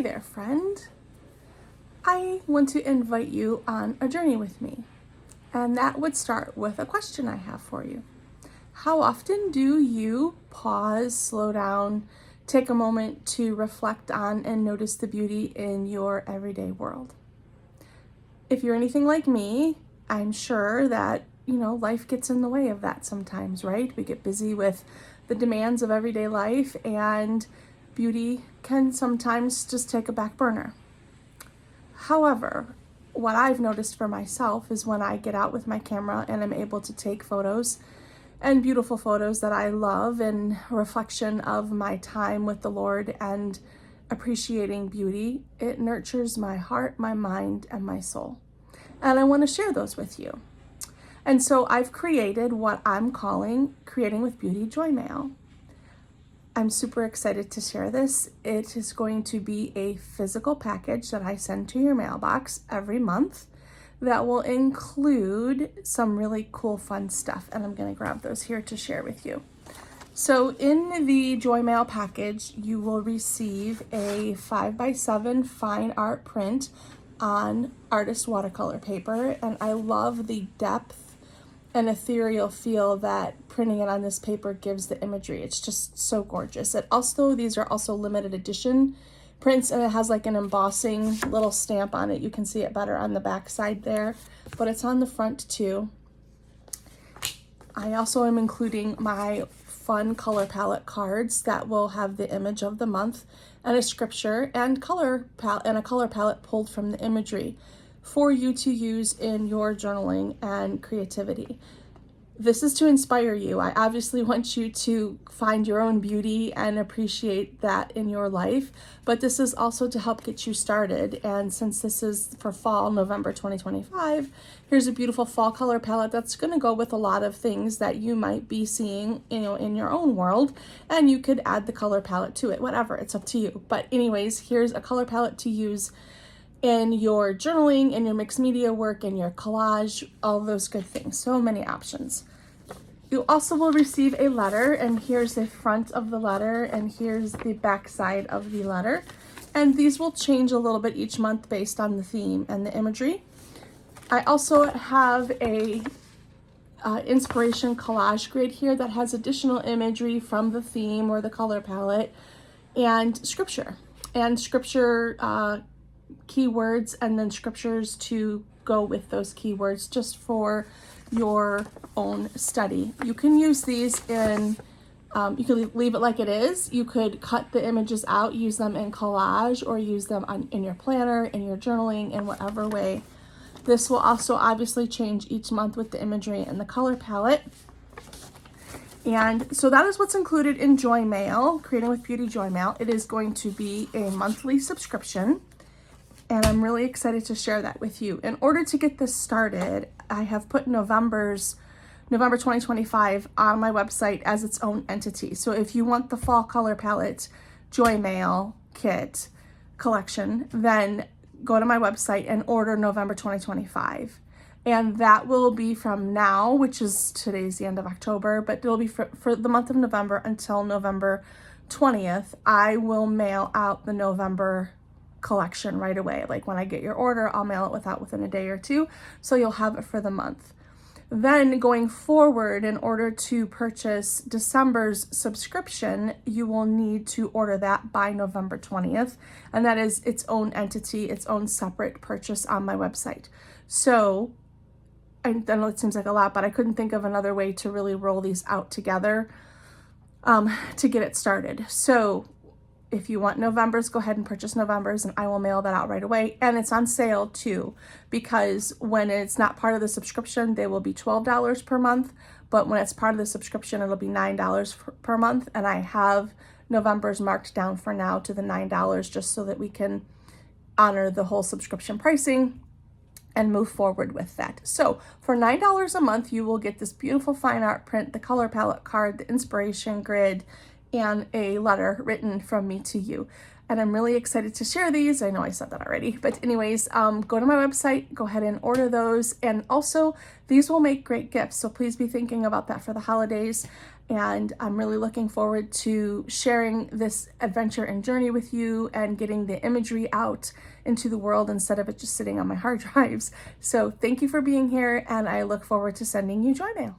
Hey there, friend. I want to invite you on a journey with me, and that would start with a question I have for you. How often do you pause, slow down, take a moment to reflect on and notice the beauty in your everyday world? If you're anything like me, I'm sure that, life gets in the way of that sometimes, right? We get busy with the demands of everyday life, and beauty can sometimes just take a back burner. However, what I've noticed for myself is when I get out with my camera and I'm able to take photos and beautiful photos that I love and a reflection of my time with the Lord and appreciating beauty, it nurtures my heart, my mind, and my soul. And I want to share those with you. And so I've created what I'm calling Creating with Beauty JoyMail. I'm super excited to share this. It is going to be a physical package that I send to your mailbox every month that will include some really cool, fun stuff. And I'm going to grab those here to share with you. So in the JoyMail package, you will receive a 5x7 fine art print on artist watercolor paper. And I love the depth and ethereal feel that printing it on this paper gives the imagery. It's just so gorgeous. These are also limited edition prints, and it has like an embossing little stamp on it. You can see it better on the back side there, but it's on the front too. I also am including my fun color palette cards that will have the image of the month and a scripture and a color palette pulled from the imagery for you to use in your journaling and creativity. This is to inspire you. I obviously want you to find your own beauty and appreciate that in your life, but this is also to help get you started. And since this is for fall, November 2025, here's a beautiful fall color palette that's going to go with a lot of things that you might be seeing, in your own world, and you could add the color palette to it, whatever, it's up to you. But anyways, here's a color palette to use in your journaling, in your mixed media work, in your collage, all those good things. So many options. You also will receive a letter, and here's the front of the letter, and here's the back side of the letter. And these will change a little bit each month based on the theme and the imagery. I also have a inspiration collage grid here that has additional imagery from the theme or the color palette and scripture. Keywords, and then scriptures to go with those keywords just for your own study. You can use these in, you can leave it like it is. You could cut the images out, use them in collage, or use them in your planner, in your journaling, in whatever way. This will also obviously change each month with the imagery and the color palette. And so that is what's included in JoyMail, Creating with Beauty JoyMail. It is going to be a monthly subscription, and I'm really excited to share that with you. In order to get this started, I have put November 2025 on my website as its own entity. So if you want the fall color palette JoyMail kit collection, then go to my website and order November 2025. And that will be from now, which is today's the end of October, but it'll be for the month of November until November 20th. I will mail out the November collection right away. Like when I get your order, I'll mail it within a day or two, so you'll have it for the month. Then going forward, in order to purchase December's subscription, you will need to order that by November 20th, and that is its own entity, its own separate purchase on my website. So I know it seems like a lot, but I couldn't think of another way to really roll these out together to get it started. So if you want November's, go ahead and purchase November's, and I will mail that out right away. And it's on sale too, because when it's not part of the subscription, they will be $12 per month. But when it's part of the subscription, it'll be $9 per month. And I have November's marked down for now to the $9, just so that we can honor the whole subscription pricing and move forward with that. So for $9 a month, you will get this beautiful fine art print, the color palette card, the inspiration grid, and a letter written from me to you. and I'm really excited to share these. I know I said that already, but anyways, go to my website, go ahead and order those. And also, these will make great gifts, so please be thinking about that for the holidays. And I'm really looking forward to sharing this adventure and journey with you and getting the imagery out into the world instead of it just sitting on my hard drives. So thank you for being here, and I look forward to sending you joy mail.